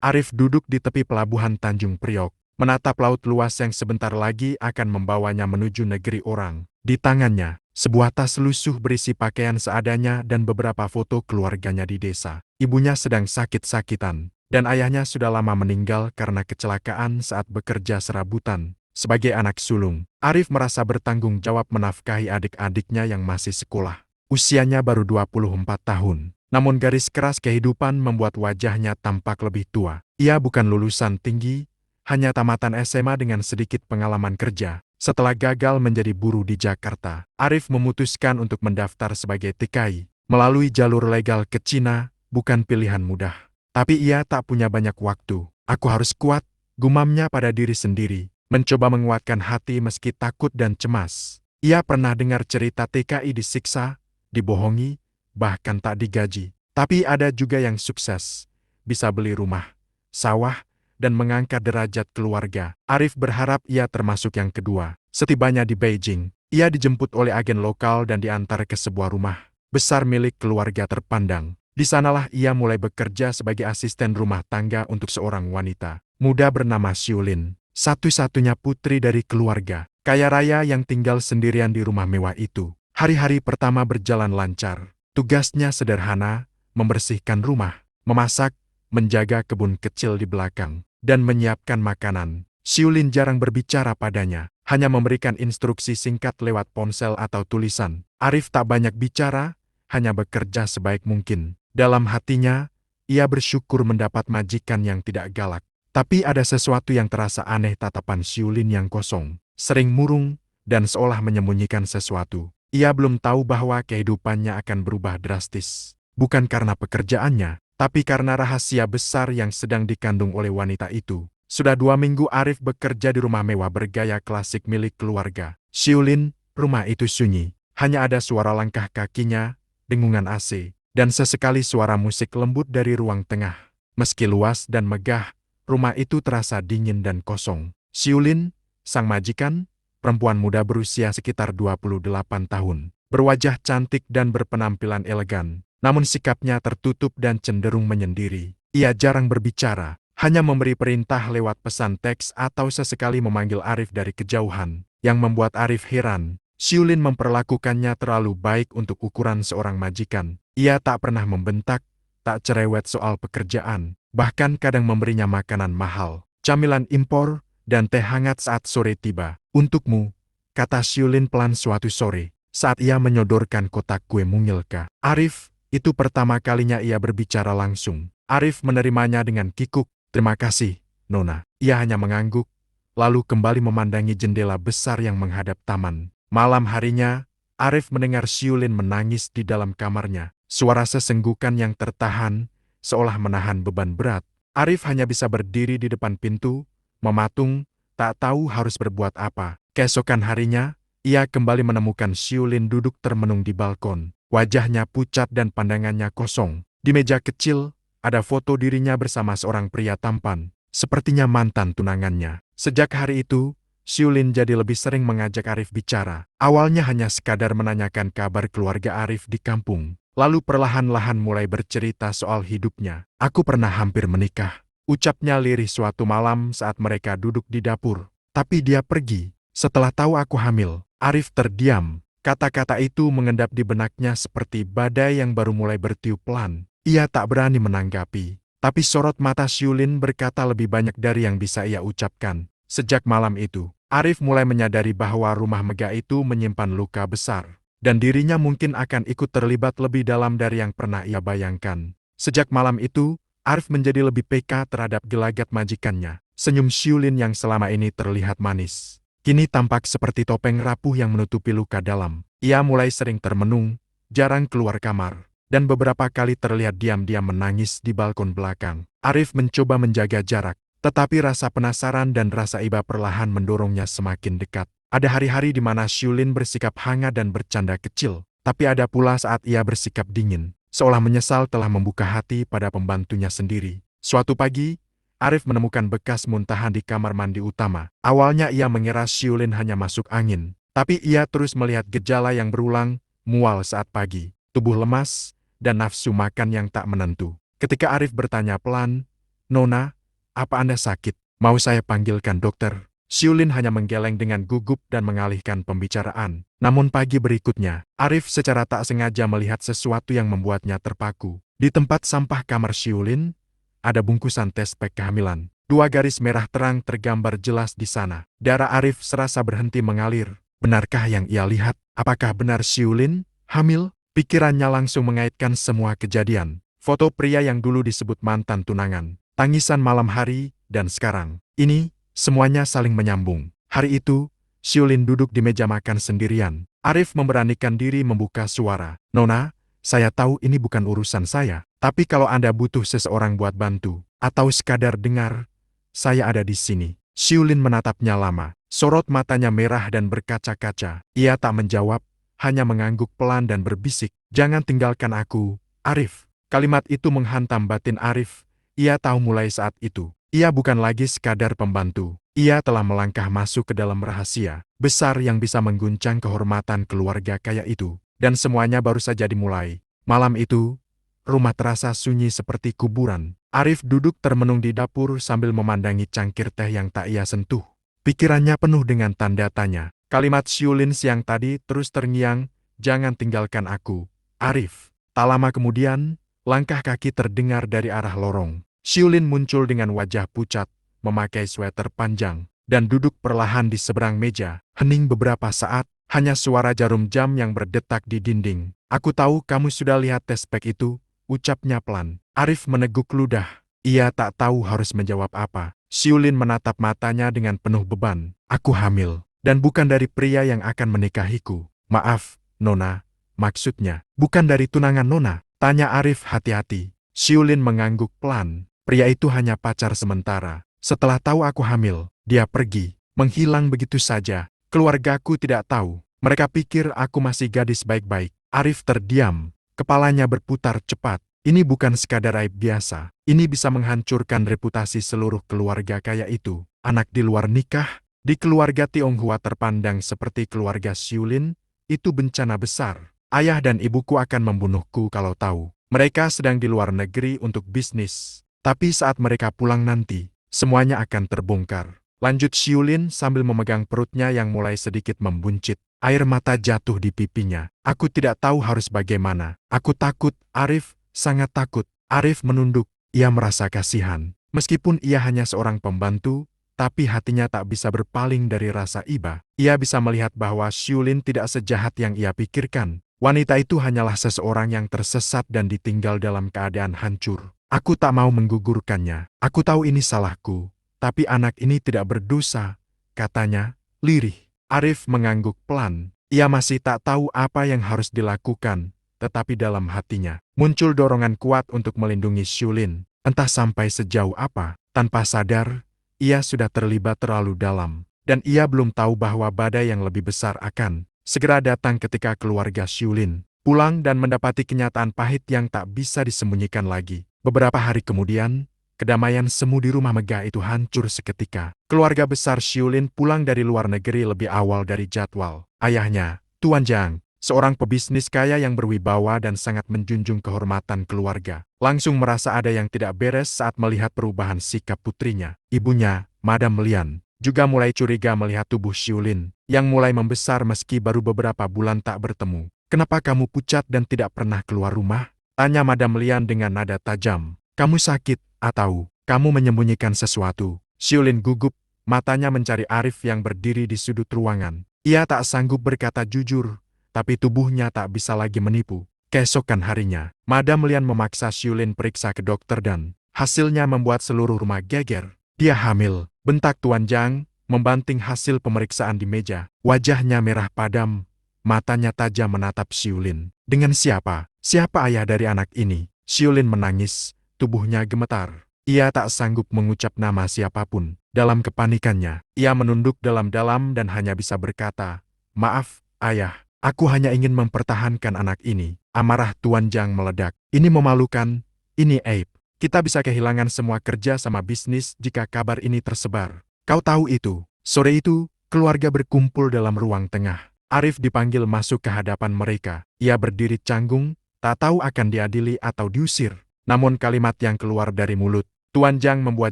Arif duduk di tepi pelabuhan Tanjung Priok, menatap laut luas yang sebentar lagi akan membawanya menuju negeri orang. Di tangannya, sebuah tas lusuh berisi pakaian seadanya dan beberapa foto keluarganya di desa. Ibunya sedang sakit-sakitan, dan ayahnya sudah lama meninggal karena kecelakaan saat bekerja serabutan. Sebagai anak sulung, Arif merasa bertanggung jawab menafkahi adik-adiknya yang masih sekolah. Usianya baru 24 tahun. Namun garis keras kehidupan membuat wajahnya tampak lebih tua. Ia bukan lulusan tinggi, hanya tamatan SMA dengan sedikit pengalaman kerja. Setelah gagal menjadi buruh di Jakarta, Arif memutuskan untuk mendaftar sebagai TKI. Melalui jalur legal ke Cina, bukan pilihan mudah. Tapi ia tak punya banyak waktu. Aku harus kuat, gumamnya pada diri sendiri. Mencoba menguatkan hati meski takut dan cemas. Ia pernah dengar cerita TKI disiksa, dibohongi, bahkan tak digaji. Tapi ada juga yang sukses, bisa beli rumah, sawah, dan mengangkat derajat keluarga. Arif berharap ia termasuk yang kedua. Setibanya di Beijing, ia dijemput oleh agen lokal dan diantar ke sebuah rumah besar milik keluarga terpandang. Di sanalah ia mulai bekerja sebagai asisten rumah tangga untuk seorang wanita muda bernama Xiulin, satu-satunya putri dari keluarga kaya raya yang tinggal sendirian di rumah mewah itu. Hari-hari pertama berjalan lancar. Tugasnya sederhana, membersihkan rumah, memasak, menjaga kebun kecil di belakang, dan menyiapkan makanan. Xiulin jarang berbicara padanya, hanya memberikan instruksi singkat lewat ponsel atau tulisan. Arif tak banyak bicara, hanya bekerja sebaik mungkin. Dalam hatinya, ia bersyukur mendapat majikan yang tidak galak. Tapi ada sesuatu yang terasa aneh, tatapan Xiulin yang kosong, sering murung, dan seolah menyembunyikan sesuatu. Ia belum tahu bahwa kehidupannya akan berubah drastis. Bukan karena pekerjaannya, tapi karena rahasia besar yang sedang dikandung oleh wanita itu. Sudah 2 minggu Arif bekerja di rumah mewah bergaya klasik milik keluarga Xiulin. Rumah itu sunyi. Hanya ada suara langkah kakinya, dengungan AC, dan sesekali suara musik lembut dari ruang tengah. Meski luas dan megah, rumah itu terasa dingin dan kosong. Xiulin, sang majikan, perempuan muda berusia sekitar 28 tahun, berwajah cantik dan berpenampilan elegan, namun sikapnya tertutup dan cenderung menyendiri. Ia jarang berbicara, hanya memberi perintah lewat pesan teks atau sesekali memanggil Arif dari kejauhan, yang membuat Arif heran. Xiulin memperlakukannya terlalu baik untuk ukuran seorang majikan. Ia tak pernah membentak, tak cerewet soal pekerjaan, bahkan kadang memberinya makanan mahal, camilan impor, dan teh hangat saat sore tiba. Untukmu, kata Xiulin pelan suatu sore, saat ia menyodorkan kotak kue mungil ke Arif. Itu pertama kalinya ia berbicara langsung. Arif menerimanya dengan kikuk. Terima kasih, Nona. Ia hanya mengangguk, lalu kembali memandangi jendela besar yang menghadap taman. Malam harinya, Arif mendengar Xiulin menangis di dalam kamarnya. Suara sesenggukan yang tertahan, seolah menahan beban berat. Arif hanya bisa berdiri di depan pintu, mematung, tak tahu harus berbuat apa. Keesokan harinya, ia kembali menemukan Xiulin duduk termenung di balkon. Wajahnya pucat dan pandangannya kosong. Di meja kecil, ada foto dirinya bersama seorang pria tampan, sepertinya mantan tunangannya. Sejak hari itu, Xiulin jadi lebih sering mengajak Arif bicara. Awalnya hanya sekadar menanyakan kabar keluarga Arif di kampung. Lalu perlahan-lahan mulai bercerita soal hidupnya. Aku pernah hampir menikah, ucapnya lirih suatu malam saat mereka duduk di dapur. Tapi dia pergi. Setelah tahu aku hamil, Arif terdiam. Kata-kata itu mengendap di benaknya seperti badai yang baru mulai bertiup pelan. Ia tak berani menanggapi. Tapi sorot mata Xiulin berkata lebih banyak dari yang bisa ia ucapkan. Sejak malam itu, Arif mulai menyadari bahwa rumah megah itu menyimpan luka besar. Dan dirinya mungkin akan ikut terlibat lebih dalam dari yang pernah ia bayangkan. Sejak malam itu, Arif menjadi lebih peka terhadap gelagat majikannya. Senyum Xiulin yang selama ini terlihat manis, kini tampak seperti topeng rapuh yang menutupi luka dalam. Ia mulai sering termenung, jarang keluar kamar, dan beberapa kali terlihat diam-diam menangis di balkon belakang. Arif mencoba menjaga jarak, tetapi rasa penasaran dan rasa iba perlahan mendorongnya semakin dekat. Ada hari-hari di mana Xiulin bersikap hangat dan bercanda kecil, tapi ada pula saat ia bersikap dingin, seolah menyesal telah membuka hati pada pembantunya sendiri. Suatu pagi, Arif menemukan bekas muntahan di kamar mandi utama. Awalnya ia mengira Xiulin hanya masuk angin, tapi ia terus melihat gejala yang berulang, mual saat pagi, tubuh lemas, dan nafsu makan yang tak menentu. Ketika Arif bertanya pelan, Nona, apa Anda sakit? Mau saya panggilkan dokter? Xiulin hanya menggeleng dengan gugup dan mengalihkan pembicaraan. Namun pagi berikutnya, Arif secara tak sengaja melihat sesuatu yang membuatnya terpaku. Di tempat sampah kamar Xiulin, ada bungkusan tes pack kehamilan. 2 garis merah terang tergambar jelas di sana. Darah Arif serasa berhenti mengalir. Benarkah yang ia lihat? Apakah benar Xiulin hamil? Pikirannya langsung mengaitkan semua kejadian. Foto pria yang dulu disebut mantan tunangan, tangisan malam hari, dan sekarang. Ini, semuanya saling menyambung. Hari itu, Xiulin duduk di meja makan sendirian. Arif memberanikan diri membuka suara. Nona, saya tahu ini bukan urusan saya, tapi kalau Anda butuh seseorang buat bantu, atau sekadar dengar, saya ada di sini. Xiulin menatapnya lama. Sorot matanya merah dan berkaca-kaca. Ia tak menjawab, hanya mengangguk pelan dan berbisik. Jangan tinggalkan aku, Arif. Kalimat itu menghantam batin Arif. Ia tahu mulai saat itu, ia bukan lagi sekadar pembantu. Ia telah melangkah masuk ke dalam rahasia besar yang bisa mengguncang kehormatan keluarga kaya itu. Dan semuanya baru saja dimulai. Malam itu, rumah terasa sunyi seperti kuburan. Arif duduk termenung di dapur sambil memandangi cangkir teh yang tak ia sentuh. Pikirannya penuh dengan tanda tanya. Kalimat Xiulin siang tadi terus terngiang, jangan tinggalkan aku, Arif. Tak lama kemudian, langkah kaki terdengar dari arah lorong. Xiulin muncul dengan wajah pucat, memakai sweater panjang, dan duduk perlahan di seberang meja. Hening beberapa saat, hanya suara jarum jam yang berdetak di dinding. Aku tahu kamu sudah lihat tes pack itu, ucapnya pelan. Arif meneguk ludah. Ia tak tahu harus menjawab apa. Xiulin menatap matanya dengan penuh beban. Aku hamil, dan bukan dari pria yang akan menikahiku. Maaf, Nona, maksudnya, bukan dari tunangan Nona, tanya Arif hati-hati. Xiulin mengangguk pelan. Pria itu hanya pacar sementara. Setelah tahu aku hamil, dia pergi, menghilang begitu saja. Keluargaku tidak tahu. Mereka pikir aku masih gadis baik-baik. Arif terdiam, kepalanya berputar cepat. Ini bukan sekadar aib biasa. Ini bisa menghancurkan reputasi seluruh keluarga kaya itu. Anak di luar nikah, di keluarga Tionghoa terpandang seperti keluarga Xiulin, itu bencana besar. Ayah dan ibuku akan membunuhku kalau tahu. Mereka sedang di luar negeri untuk bisnis. Tapi saat mereka pulang nanti, semuanya akan terbongkar. Lanjut Xiulin sambil memegang perutnya yang mulai sedikit membuncit. Air mata jatuh di pipinya. Aku tidak tahu harus bagaimana. Aku takut, Arif, sangat takut. Arif menunduk. Ia merasa kasihan. Meskipun ia hanya seorang pembantu, tapi hatinya tak bisa berpaling dari rasa iba. Ia bisa melihat bahwa Xiulin tidak sejahat yang ia pikirkan. Wanita itu hanyalah seseorang yang tersesat dan ditinggal dalam keadaan hancur. Aku tak mau menggugurkannya. Aku tahu ini salahku, tapi anak ini tidak berdosa, katanya, lirih. Arif mengangguk pelan. Ia masih tak tahu apa yang harus dilakukan, tetapi dalam hatinya muncul dorongan kuat untuk melindungi Xiulin. Entah sampai sejauh apa, tanpa sadar, ia sudah terlibat terlalu dalam. Dan ia belum tahu bahwa badai yang lebih besar akan segera datang ketika keluarga Xiulin pulang dan mendapati kenyataan pahit yang tak bisa disembunyikan lagi. Beberapa hari kemudian, kedamaian semu di rumah megah itu hancur seketika. Keluarga besar Xiulin pulang dari luar negeri lebih awal dari jadwal. Ayahnya, Tuan Zhang, seorang pebisnis kaya yang berwibawa dan sangat menjunjung kehormatan keluarga, langsung merasa ada yang tidak beres saat melihat perubahan sikap putrinya. Ibunya, Madam Lian, juga mulai curiga melihat tubuh Xiulin, yang mulai membesar meski baru beberapa bulan tak bertemu. Kenapa kamu pucat dan tidak pernah keluar rumah? Tanya Madam Lian dengan nada tajam. Kamu sakit, atau kamu menyembunyikan sesuatu? Xiulin gugup, matanya mencari Arif yang berdiri di sudut ruangan. Ia tak sanggup berkata jujur, tapi tubuhnya tak bisa lagi menipu. Keesokan harinya, Madam Lian memaksa Xiulin periksa ke dokter dan hasilnya membuat seluruh rumah geger. Dia hamil, bentak Tuan Zhang, membanting hasil pemeriksaan di meja. Wajahnya merah padam, matanya tajam menatap Xiulin. Dengan siapa? Siapa ayah dari anak ini? Xiulin menangis, tubuhnya gemetar. Ia tak sanggup mengucap nama siapapun. Dalam kepanikannya, ia menunduk dalam-dalam dan hanya bisa berkata, "Maaf, ayah, aku hanya ingin mempertahankan anak ini." Amarah Tuan Zhang meledak. Ini memalukan, ini aib. Kita bisa kehilangan semua kerja sama bisnis jika kabar ini tersebar. Kau tahu itu. Sore itu, keluarga berkumpul dalam ruang tengah. Arif dipanggil masuk ke hadapan mereka. Ia berdiri canggung, tak tahu akan diadili atau diusir. Namun kalimat yang keluar dari mulut Tuan Zhang membuat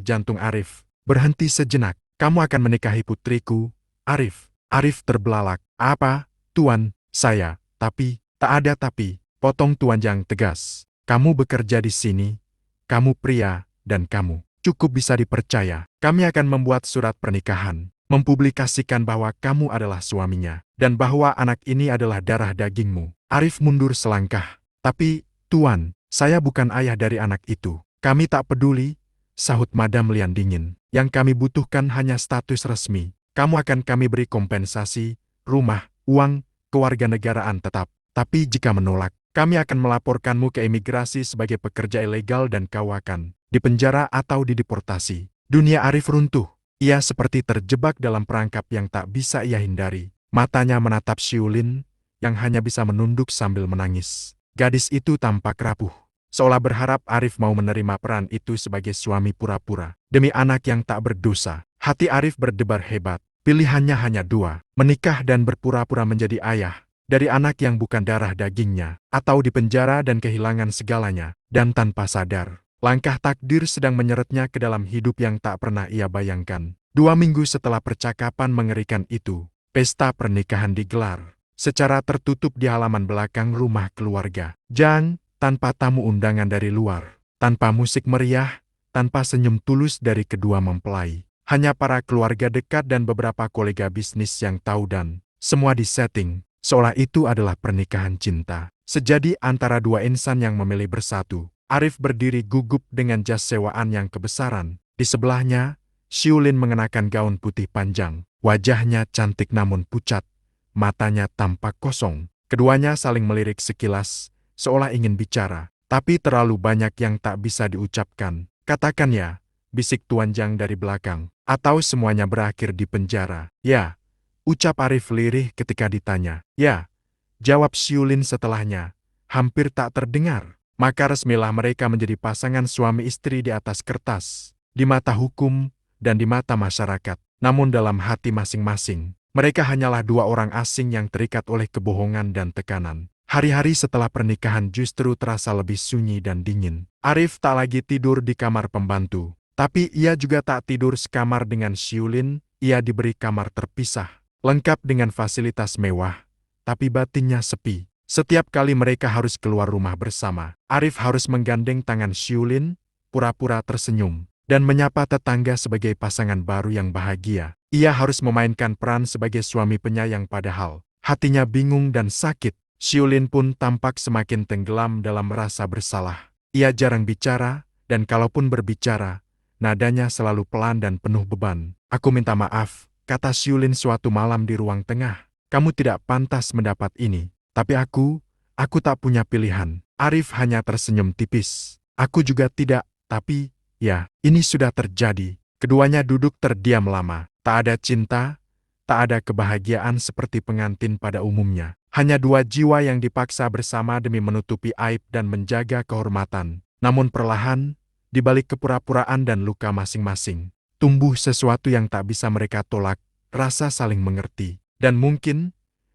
jantung Arif berhenti sejenak. Kamu akan menikahi putriku, Arif. Arif terbelalak. Apa, Tuan? Saya. Tapi, tak ada tapi, potong Tuan Zhang tegas. Kamu bekerja di sini, kamu pria, dan kamu cukup bisa dipercaya. Kami akan membuat surat pernikahan, mempublikasikan bahwa kamu adalah suaminya, dan bahwa anak ini adalah darah dagingmu. Arif mundur selangkah. Tapi, Tuan, saya bukan ayah dari anak itu. Kami tak peduli, sahut Madam Lian dingin. Yang kami butuhkan hanya status resmi. Kamu akan kami beri kompensasi, rumah, uang, kewarganegaraan tetap. Tapi jika menolak, kami akan melaporkanmu ke imigrasi sebagai pekerja ilegal dan kau akan dipenjara atau dideportasi. Dunia Arif runtuh. Ia seperti terjebak dalam perangkap yang tak bisa ia hindari. Matanya menatap Xiulin, yang hanya bisa menunduk sambil menangis. Gadis itu tampak rapuh, seolah berharap Arif mau menerima peran itu sebagai suami pura-pura. Demi anak yang tak berdosa, hati Arif berdebar hebat. Pilihannya hanya dua, menikah dan berpura-pura menjadi ayah dari anak yang bukan darah dagingnya, atau dipenjara dan kehilangan segalanya, dan tanpa sadar. Langkah takdir sedang menyeretnya ke dalam hidup yang tak pernah ia bayangkan. 2 minggu setelah percakapan mengerikan itu, pesta pernikahan digelar secara tertutup di halaman belakang rumah keluarga Zhang, tanpa tamu undangan dari luar, tanpa musik meriah, tanpa senyum tulus dari kedua mempelai. Hanya para keluarga dekat dan beberapa kolega bisnis yang tahu dan semua disetting seolah itu adalah pernikahan cinta sejadi antara dua insan yang memilih bersatu. Arif berdiri gugup dengan jas sewaan yang kebesaran. Di sebelahnya, Xiulin mengenakan gaun putih panjang. Wajahnya cantik namun pucat. Matanya tampak kosong. Keduanya saling melirik sekilas, seolah ingin bicara. Tapi terlalu banyak yang tak bisa diucapkan. Katakan ya, bisik Tuan Zhang dari belakang. Atau semuanya berakhir di penjara. Ya, ucap Arif lirih ketika ditanya. Ya, jawab Xiulin setelahnya. Hampir tak terdengar. Maka resmilah mereka menjadi pasangan suami istri di atas kertas, di mata hukum, dan di mata masyarakat. Namun dalam hati masing-masing, mereka hanyalah dua orang asing yang terikat oleh kebohongan dan tekanan. Hari-hari setelah pernikahan justru terasa lebih sunyi dan dingin. Arif tak lagi tidur di kamar pembantu. Tapi ia juga tak tidur sekamar dengan Xiulin. Ia diberi kamar terpisah, lengkap dengan fasilitas mewah, tapi batinnya sepi. Setiap kali mereka harus keluar rumah bersama, Arif harus menggandeng tangan Xiulin, pura-pura tersenyum, dan menyapa tetangga sebagai pasangan baru yang bahagia. Ia harus memainkan peran sebagai suami penyayang padahal hatinya bingung dan sakit. Xiulin pun tampak semakin tenggelam dalam rasa bersalah. Ia jarang bicara, dan kalaupun berbicara, nadanya selalu pelan dan penuh beban. Aku minta maaf, kata Xiulin suatu malam di ruang tengah. Kamu tidak pantas mendapat ini. Tapi aku tak punya pilihan. Arif hanya tersenyum tipis. Aku juga tidak, tapi, ya, ini sudah terjadi. Keduanya duduk terdiam lama. Tak ada cinta, tak ada kebahagiaan seperti pengantin pada umumnya. Hanya dua jiwa yang dipaksa bersama demi menutupi aib dan menjaga kehormatan. Namun perlahan, di balik kepura-puraan dan luka masing-masing, tumbuh sesuatu yang tak bisa mereka tolak, rasa saling mengerti. Dan mungkin,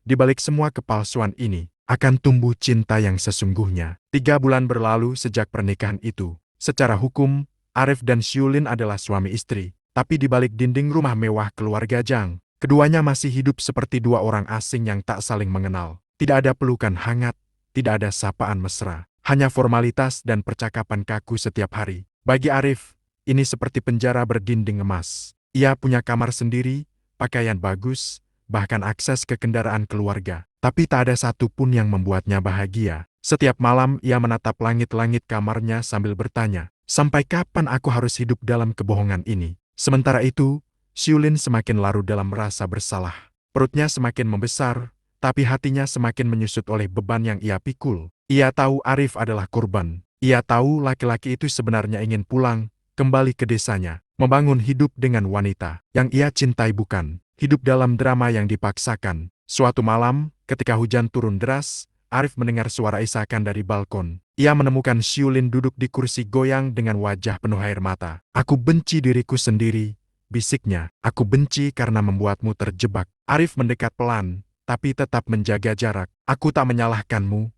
di balik semua kepalsuan ini, akan tumbuh cinta yang sesungguhnya. 3 bulan berlalu sejak pernikahan itu. Secara hukum, Arif dan Xiulin adalah suami istri. Tapi di balik dinding rumah mewah keluarga Zhang, keduanya masih hidup seperti dua orang asing yang tak saling mengenal. Tidak ada pelukan hangat, tidak ada sapaan mesra. Hanya formalitas dan percakapan kaku setiap hari. Bagi Arif, ini seperti penjara berdinding emas. Ia punya kamar sendiri, pakaian bagus, bahkan akses ke kendaraan keluarga. Tapi tak ada satu pun yang membuatnya bahagia. Setiap malam ia menatap langit-langit kamarnya sambil bertanya, sampai kapan aku harus hidup dalam kebohongan ini? Sementara itu, Xiulin semakin larut dalam rasa bersalah. Perutnya semakin membesar, tapi hatinya semakin menyusut oleh beban yang ia pikul. Ia tahu Arif adalah korban. Ia tahu laki-laki itu sebenarnya ingin pulang, kembali ke desanya, membangun hidup dengan wanita yang ia cintai bukan hidup dalam drama yang dipaksakan. Suatu malam, ketika hujan turun deras, Arif mendengar suara isakan dari balkon. Ia menemukan Xiulin duduk di kursi goyang dengan wajah penuh air mata. Aku benci diriku sendiri, bisiknya. Aku benci karena membuatmu terjebak. Arif mendekat pelan, tapi tetap menjaga jarak. Aku tak menyalahkanmu,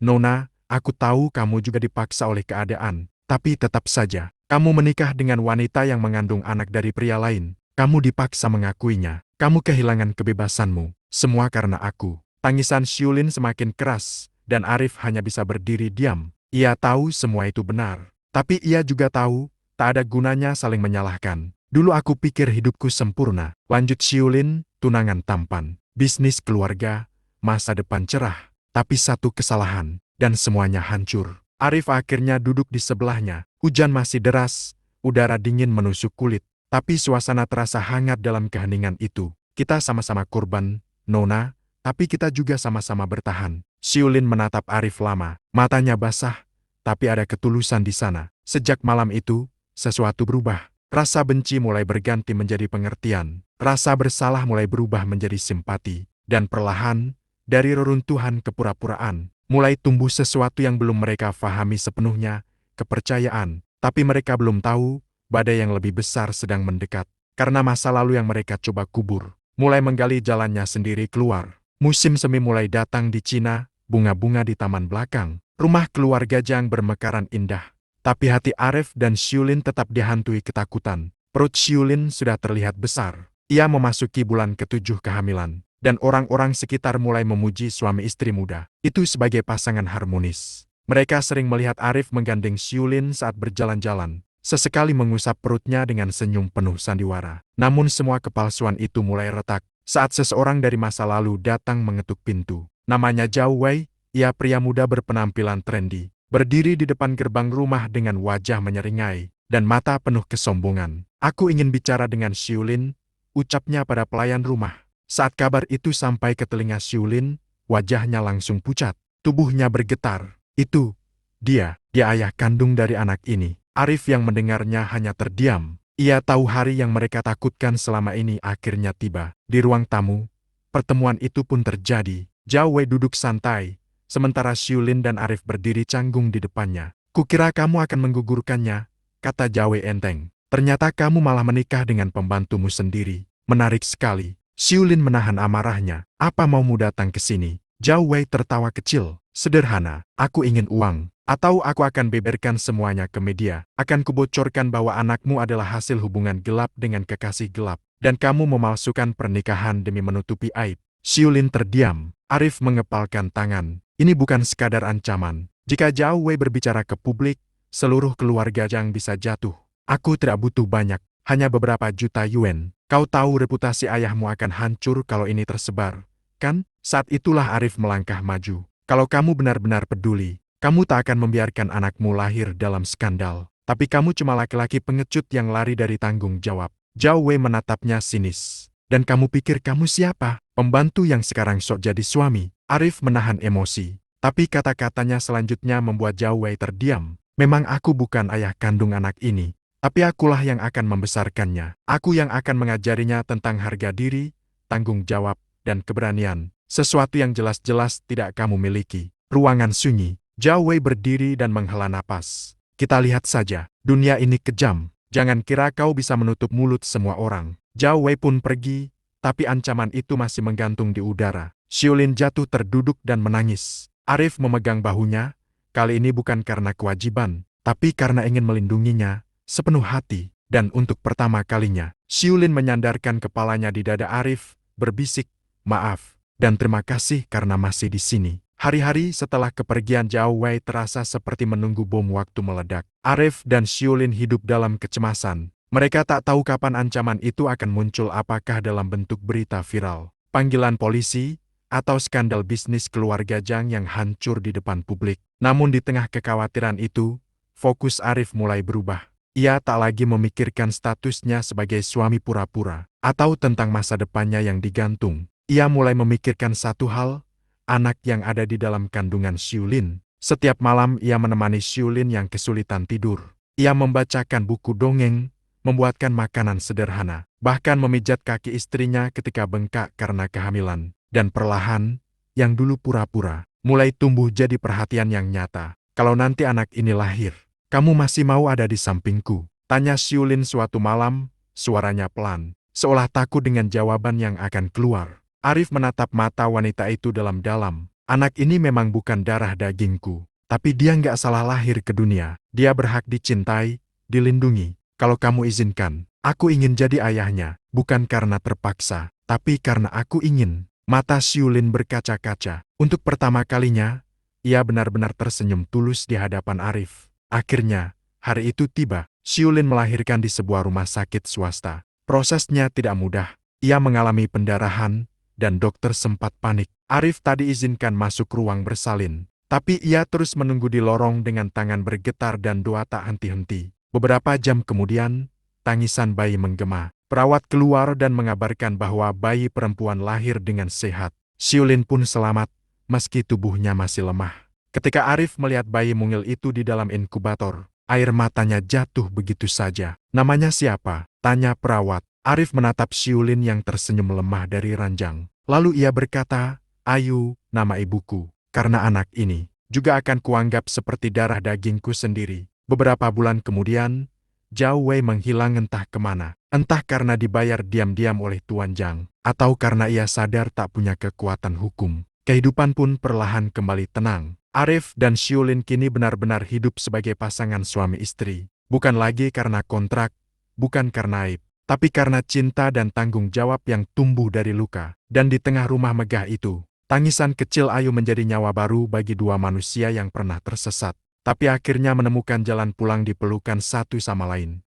Nona. Aku tahu kamu juga dipaksa oleh keadaan, tapi tetap saja, Kamu menikah dengan wanita yang mengandung anak dari pria lain. Kamu dipaksa mengakuinya. Kamu kehilangan kebebasanmu. Semua karena aku. Tangisan Xiulin semakin keras, dan Arif hanya bisa berdiri diam. Ia tahu semua itu benar. Tapi ia juga tahu, tak ada gunanya saling menyalahkan. Dulu aku pikir hidupku sempurna. Lanjut Xiulin, tunangan tampan, bisnis keluarga, masa depan cerah. Tapi satu kesalahan, dan semuanya hancur. Arif akhirnya duduk di sebelahnya. Hujan masih deras, udara dingin menusuk kulit. Tapi suasana terasa hangat dalam keheningan itu. Kita sama-sama korban, Nona, tapi kita juga sama-sama bertahan. Xiulin menatap Arif lama. Matanya basah, tapi ada ketulusan di sana. Sejak malam itu, sesuatu berubah. Rasa benci mulai berganti menjadi pengertian. Rasa bersalah mulai berubah menjadi simpati. Dan perlahan, dari reruntuhan kepura-puraan, mulai tumbuh sesuatu yang belum mereka fahami sepenuhnya, kepercayaan. Tapi mereka belum tahu, badai yang lebih besar sedang mendekat. Karena masa lalu yang mereka coba kubur, mulai menggali jalannya sendiri keluar. Musim semi mulai datang di Cina, bunga-bunga di taman belakang. Rumah keluarga Zhang bermekaran indah. Tapi hati Arif dan Xiulin tetap dihantui ketakutan. Perut Xiulin sudah terlihat besar. Ia memasuki bulan ke-7 kehamilan. Dan orang-orang sekitar mulai memuji suami istri muda itu sebagai pasangan harmonis. Mereka sering melihat Arif menggandeng Xiulin saat berjalan-jalan, sesekali mengusap perutnya dengan senyum penuh sandiwara. Namun semua kepalsuan itu mulai retak saat seseorang dari masa lalu datang mengetuk pintu. Namanya Zhao Wei, ia pria muda berpenampilan trendy, berdiri di depan gerbang rumah dengan wajah menyeringai dan mata penuh kesombongan. "Aku ingin bicara dengan Xiulin," ucapnya pada pelayan rumah. Saat kabar itu sampai ke telinga Xiulin, wajahnya langsung pucat, tubuhnya bergetar. "Itu, dia ayah kandung dari anak ini." Arif yang mendengarnya hanya terdiam. Ia tahu hari yang mereka takutkan selama ini akhirnya tiba. Di ruang tamu, pertemuan itu pun terjadi. Zhao Wei duduk santai, sementara Xiulin dan Arif berdiri canggung di depannya. "Kukira kamu akan menggugurkannya," kata Zhao Wei enteng. "Ternyata kamu malah menikah dengan pembantumu sendiri. Menarik sekali." Xiulin menahan amarahnya. "Apa maumu datang ke sini?" Zhao Wei tertawa kecil. "Sederhana, aku ingin uang. Atau aku akan beberkan semuanya ke media. Akan kubocorkan bahwa anakmu adalah hasil hubungan gelap dengan kekasih gelap. Dan kamu memalsukan pernikahan demi menutupi aib." Xiulin terdiam. Arif mengepalkan tangan. Ini bukan sekadar ancaman. Jika Zhao Wei berbicara ke publik, seluruh keluarga Zhang bisa jatuh. "Aku tidak butuh banyak. Hanya beberapa juta yuan. Kau tahu reputasi ayahmu akan hancur kalau ini tersebar, kan?" Saat itulah Arif melangkah maju. "Kalau kamu benar-benar peduli, kamu tak akan membiarkan anakmu lahir dalam skandal. Tapi kamu cuma laki-laki pengecut yang lari dari tanggung jawab." Zhao Wei menatapnya sinis. "Dan kamu pikir kamu siapa? Pembantu yang sekarang sok jadi suami?" Arif menahan emosi. Tapi kata-katanya selanjutnya membuat Zhao Wei terdiam. "Memang aku bukan ayah kandung anak ini. Tapi akulah yang akan membesarkannya. Aku yang akan mengajarinya tentang harga diri, tanggung jawab, dan keberanian. Sesuatu yang jelas-jelas tidak kamu miliki." Ruangan sunyi. Zhao Wei berdiri dan menghela napas. "Kita lihat saja. Dunia ini kejam. Jangan kira kau bisa menutup mulut semua orang." Zhao Wei pun pergi, tapi ancaman itu masih menggantung di udara. Xiulin jatuh terduduk dan menangis. Arif memegang bahunya, kali ini bukan karena kewajiban, tapi karena ingin melindunginya sepenuh hati. Dan untuk pertama kalinya, Xiulin menyandarkan kepalanya di dada Arif, berbisik, "Maaf, dan terima kasih karena masih di sini." Hari-hari setelah kepergian Zhao Wei terasa seperti menunggu bom waktu meledak. Arif dan Xiulin hidup dalam kecemasan. Mereka tak tahu kapan ancaman itu akan muncul, apakah dalam bentuk berita viral, panggilan polisi, atau skandal bisnis keluarga Zhang yang hancur di depan publik. Namun di tengah kekhawatiran itu, fokus Arif mulai berubah. Ia tak lagi memikirkan statusnya sebagai suami pura-pura, atau tentang masa depannya yang digantung. Ia mulai memikirkan satu hal, anak yang ada di dalam kandungan Xiulin. Setiap malam ia menemani Xiulin yang kesulitan tidur. Ia membacakan buku dongeng, membuatkan makanan sederhana, bahkan memijat kaki istrinya ketika bengkak karena kehamilan. Dan perlahan, yang dulu pura-pura, mulai tumbuh jadi perhatian yang nyata. "Kalau nanti anak ini lahir, kamu masih mau ada di sampingku?" tanya Xiulin suatu malam, suaranya pelan, seolah takut dengan jawaban yang akan keluar. Arif menatap mata wanita itu dalam-dalam. "Anak ini memang bukan darah dagingku, tapi dia nggak salah lahir ke dunia. Dia berhak dicintai, dilindungi. Kalau kamu izinkan, aku ingin jadi ayahnya, bukan karena terpaksa, tapi karena aku ingin. Mata Xiulin berkaca-kaca. Untuk pertama kalinya, ia benar-benar tersenyum tulus di hadapan Arif. Akhirnya, hari itu tiba. Xiulin melahirkan di sebuah rumah sakit swasta. Prosesnya tidak mudah. Ia mengalami pendarahan, dan dokter sempat panik. Arif tadi izinkan masuk ruang bersalin. Tapi ia terus menunggu di lorong dengan tangan bergetar dan doa tak henti-henti. Beberapa jam kemudian, tangisan bayi menggema. Perawat keluar dan mengabarkan bahwa bayi perempuan lahir dengan sehat. Xiulin pun selamat, meski tubuhnya masih lemah. Ketika Arif melihat bayi mungil itu di dalam inkubator, air matanya jatuh begitu saja. Namanya siapa? Tanya perawat. Arif menatap Xiulin yang tersenyum lemah dari ranjang. Lalu ia berkata, Ayu, nama ibuku. Karena anak ini juga akan kuanggap seperti darah dagingku sendiri. Beberapa bulan kemudian, Zhao Wei menghilang entah kemana. Entah karena dibayar diam-diam oleh Tuan Zhang, atau karena ia sadar tak punya kekuatan hukum. Kehidupan pun perlahan kembali tenang. Arif dan Xiulin kini benar-benar hidup sebagai pasangan suami istri. Bukan lagi karena kontrak, bukan karena aib, tapi karena cinta dan tanggung jawab yang tumbuh dari luka. Dan di tengah rumah megah itu, tangisan kecil Ayu menjadi nyawa baru bagi dua manusia yang pernah tersesat, tapi akhirnya menemukan jalan pulang di pelukan satu sama lain.